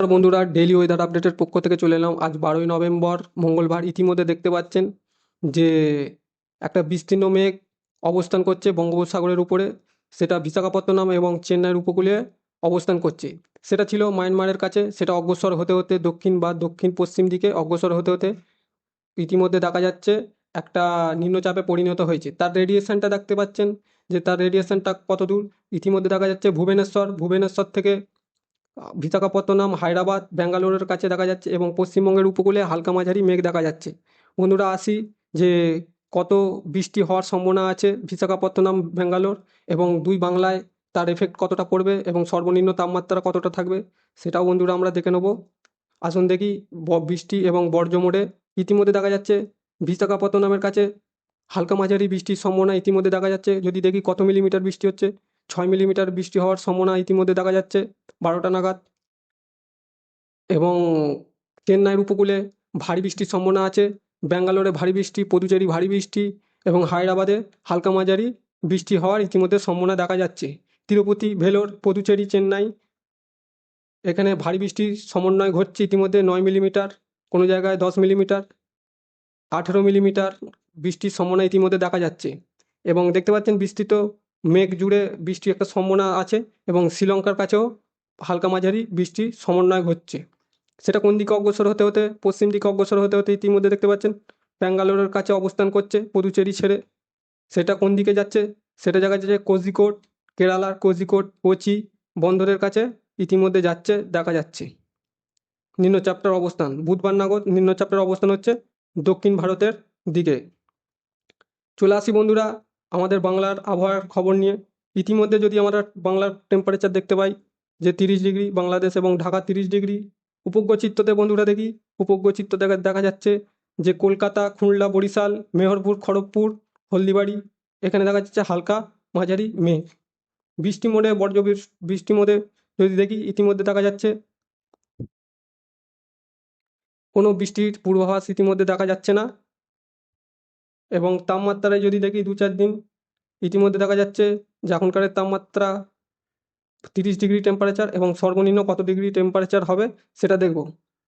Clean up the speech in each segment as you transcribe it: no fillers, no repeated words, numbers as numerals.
আর বন্ধুরা, daily weather আপডেটের পক্ষ থেকে চলে এলাম। আজ 12ই নভেম্বর, মঙ্গলবার। ইতিমধ্যে দেখতে পাচ্ছেন যে একটা বিস্তীর্ণ মেঘ অবস্থান করছে বঙ্গোপসাগরের উপরে। সেটা বিশাখাপত্তনম এবং চেন্নাইয়ের উপকূলে অবস্থান করছে। সেটা ছিল মায়ানমারের কাছে, সেটা অগ্রসর হতে হতে দক্ষিণ বা দক্ষিণ পশ্চিম দিকে অগ্রসর হতে হতে ইতিমধ্যে দেখা যাচ্ছে একটা নিম্নচাপে পরিণত হয়েছে। তার রেডিয়েশনটা দেখতে পাচ্ছেন যে তার রেডিয়েশনটা কত দূর। ইতিমধ্যে দেখা যাচ্ছে ভুবনেশ্বর থেকে বিশাখাপত্তনম, হায়দ্রাবাদ, ব্যাঙ্গালোরের কাছে দেখা যাচ্ছে এবং পশ্চিমবঙ্গের উপকূলে হালকা মাঝারি মেঘ দেখা যাচ্ছে। বন্ধুরা, আসি যে কত বৃষ্টি হওয়ার সম্ভাবনা আছে বিশাখাপত্তনম, ব্যাঙ্গালোর এবং দুই বাংলায় তার এফেক্ট কতটা পড়বে এবং সর্বনিম্ন তাপমাত্রা কতটা থাকবে, সেটাও বন্ধুরা আমরা দেখে নেব। আসুন দেখি বৃষ্টি এবং বর্জ্য মোডে। ইতিমধ্যে দেখা যাচ্ছে বিশাখাপত্তনমের কাছে হালকা মাঝারি বৃষ্টির সম্ভাবনা ইতিমধ্যে দেখা যাচ্ছে। যদি দেখি কত মিলিমিটার বৃষ্টি হচ্ছে, 6 মিলিমিটার বৃষ্টি হওয়ার সম্ভাবনা ইতিমধ্যে দেখা যাচ্ছে 12টা নাগাদ। এবং চেন্নাইয়ের উপকূলে ভারী বৃষ্টির সম্ভাবনা আছে। ব্যাঙ্গালোরে ভারী বৃষ্টি, পুদুচেরি ভারী বৃষ্টি এবং হায়দ্রাবাদে হালকা মাঝারি বৃষ্টি হওয়ার ইতিমধ্যে সম্ভাবনা দেখা যাচ্ছে। তিরুপতি, ভেলোর, পুদুচেরি, চেন্নাই এখানে ভারী বৃষ্টির সমন্বয় ঘটছে ইতিমধ্যে 9 মিলিমিটার, কোনো জায়গায় 10 মিলিমিটার, 18 মিলিমিটার বৃষ্টির সম্ভাবনা ইতিমধ্যে দেখা যাচ্ছে। এবং দেখতে পাচ্ছেন বিস্তৃত মেঘ জুড়ে বৃষ্টির একটা সম্ভাবনা আছে এবং শ্রীলঙ্কার কাছেও হালকা মাঝারি বৃষ্টির সমন্বয় ঘটছে। সেটা কোন দিকে অগ্রসর হতে হতে, পশ্চিম দিকে অগ্রসর হতে হতে ইতিমধ্যে দেখতে পাচ্ছেন ব্যাঙ্গালোরের কাছে অবস্থান করছে পুদুচেরি ছেড়ে। সেটা কোন দিকে যাচ্ছে, সেটা দেখা যাচ্ছে কোঝিকোড, কেরালার কোঝিকোড, কোচি বন্দরের কাছে ইতিমধ্যে যাচ্ছে দেখা যাচ্ছে। নিম্নচাপটার অবস্থান বুধবার নাগাদ নিম্নচাপটার অবস্থান হচ্ছে দক্ষিণ ভারতের দিকে। চলে আসি বন্ধুরা আমাদের বাংলার আবহাওয়ার খবর নিয়ে। ইতিমধ্যে যদি আমরা বাংলার টেম্পারেচার দেখতে পাই যে 30 ডিগ্রি, বাংলাদেশ এবং ঢাকা 30 ডিগ্রি। উপগ্রহ চিত্রতে বন্ধুরা দেখি, উপগ্রহ চিত্র দেখা যাচ্ছে যে কলকাতা, খুলনা, বরিশাল, মেহেরপুর, খড়গপুর, হলদিবাড়ি এখানে দেখা যাচ্ছে হালকা মাঝারি মেঘ। বৃষ্টি মোডে বৃষ্টি মোডে যদি দেখি ইতিমধ্যে দেখা যাচ্ছে কোনো বৃষ্টির পূর্বাভাস ইতিমধ্যে দেখা যাচ্ছে না। এবং তাপমাত্রায় যদি দেখি 2-4 দিন ইতিমধ্যে দেখা যাচ্ছে যে এখনকার তাপমাত্রা 30 ডিগ্রি টেম্পারেচার এবং সর্বনিম্ন কত ডিগ্রি টেম্পারেচার হবে সেটা দেখব।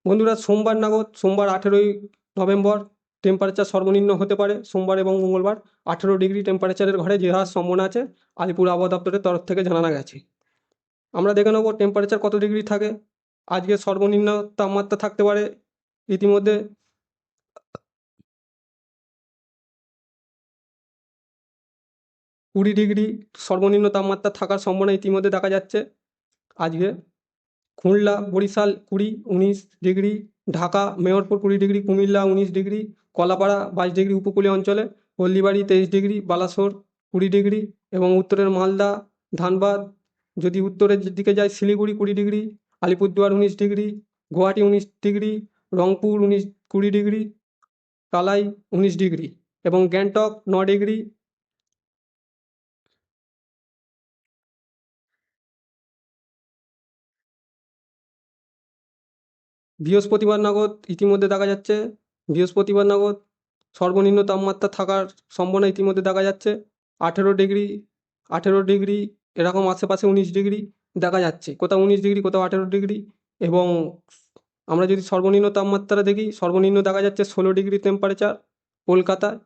বন্ধুরা, সোমবার নাগাদ, সোমবার 18ই নভেম্বর টেম্পারেচার সর্বনিম্ন হতে পারে। সোমবার এবং মঙ্গলবার 18 ডিগ্রি টেম্পারেচারের ঘরে যে হওয়ার সম্ভাবনা আছে আলিপুর আবহাওয়া দপ্তরের তরফ থেকে জানানো গেছে। আমরা দেখে নেব টেম্পারেচার কত ডিগ্রি থাকে। আজকে সর্বনিম্ন তাপমাত্রা থাকতে পারে ইতিমধ্যে 20 ডিগ্রি সর্বনিম্ন তাপমাত্রা থাকার সম্ভাবনা ইতিমধ্যে দেখা যাচ্ছে আজকে। Khulna, Barishal 20-19 degree, Dhaka, Meherpur 20 degree, Cumilla 19 degree, Kalapara 22 degree উপকূলীয় অঞ্চলে, হলদিবাড়ি 23 ডিগ্রি, বালাসোর 20 ডিগ্রি এবং উত্তরের মালদা, ধানবাদ, যদি উত্তরের দিকে যায় Siliguri 20 degree, Alipurduar 19 degree, Guwahati 19 degree, Rangpur 20 degree, কালাই 19 ডিগ্রি এবং গ্যাংটক 9 ডিগ্রি। বৃহস্পতিবার নাগাদ ইতিমধ্যে দেখা যাচ্ছে বৃহস্পতিবার নাগাদ সর্বনিম্ন তাপমাত্রা থাকার সম্ভাবনা ইতিমধ্যে দেখা যাচ্ছে 18 ডিগ্রি, 18 ডিগ্রি এরকম আশেপাশে 19 ডিগ্রি দেখা যাচ্ছে, কোথাও 19 ডিগ্রি, কোথাও 18 ডিগ্রি। এবং আমরা যদি সর্বনিম্ন তাপমাত্রা দেখি, সর্বনিম্ন দেখা যাচ্ছে 16 ডিগ্রি টেম্পারেচার কলকাতায়।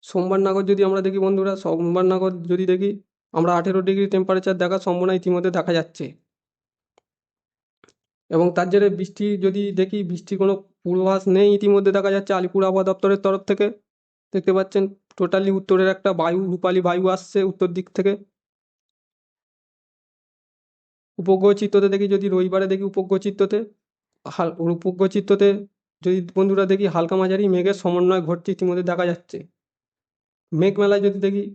সোমবার নাগাদ যদি আমরা দেখি বন্ধুরা, সোমবার নাগাদ যদি দেখি আমরা 18 ডিগ্রি টেম্পারেচার দেখার সম্ভাবনা ইতিমধ্যে দেখা যাচ্ছে। এবং তার জেরে বৃষ্টি যদি দেখি, বৃষ্টির কোনো পূর্বাভাস নেই ইতিমধ্যে দেখা যাচ্ছে আলিপুর আবহাওয়া দপ্তরের তরফ থেকে। দেখতে পাচ্ছেন টোটালি উত্তরের একটা বায়ু, রূপালী বায়ু আসছে উত্তর দিক থেকে। উপগ্রহ চিত্রতে দেখি, যদি রবিবারে দেখি উপগ্রহ চিত্রতে উপগ্রহ চিত্রতে যদি বন্ধুরা দেখি হালকা মাঝারি মেঘের সমন্বয় ঘটছে ইতিমধ্যে দেখা যাচ্ছে। মেঘমেলায় যদি দেখি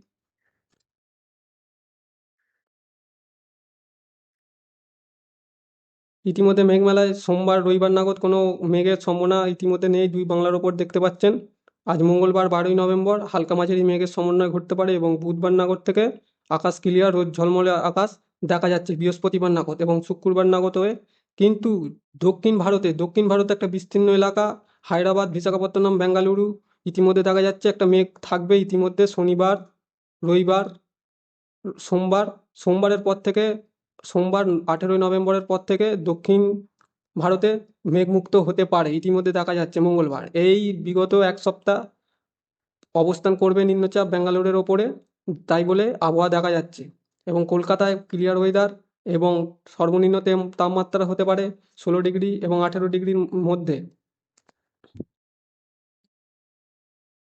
ইতিমধ্যে মেঘমেলায় সোমবার রবিবার নাগাদ কোনো মেঘের সম্ভাবনা ইতিমধ্যে নেই দুই বাংলার ওপর দেখতে পাচ্ছেন। আজ মঙ্গলবার 12ই নভেম্বর হালকা মাঝারি মেঘের সমন্বয় ঘটতে পারে এবং বুধবার নাগাদ থেকে আকাশ ক্লিয়ার, রোদ ঝলমলে আকাশ দেখা যাচ্ছে বৃহস্পতিবার নাগাদ এবং শুক্রবার নাগাদ হয়ে। কিন্তু দক্ষিণ ভারতে একটা বিস্তীর্ণ এলাকা, হায়দ্রাবাদ, বিশাখাপত্তনম, বেঙ্গালুরু ইতিমধ্যে দেখা যাচ্ছে একটা মেঘ থাকবে ইতিমধ্যে শনিবার, রবিবার, সোমবারের পর থেকে সোমবার 18ই নভেম্বরের পর থেকে দক্ষিণ ভারতে মেঘমুক্ত হতে পারে, ইতিমধ্যে দেখা যাচ্ছে মঙ্গলবার। এই বিগত এক সপ্তাহ অবস্থান করবে নিম্নচাপ ব্যাঙ্গালোরের ওপরে, তাই বলে আবহাওয়া দেখা যাচ্ছে। এবং কলকাতায় ক্লিয়ার ওয়েদার এবং সর্বনিম্ন তাপমাত্রা হতে পারে 16 ডিগ্রি এবং 18 ডিগ্রির মধ্যে।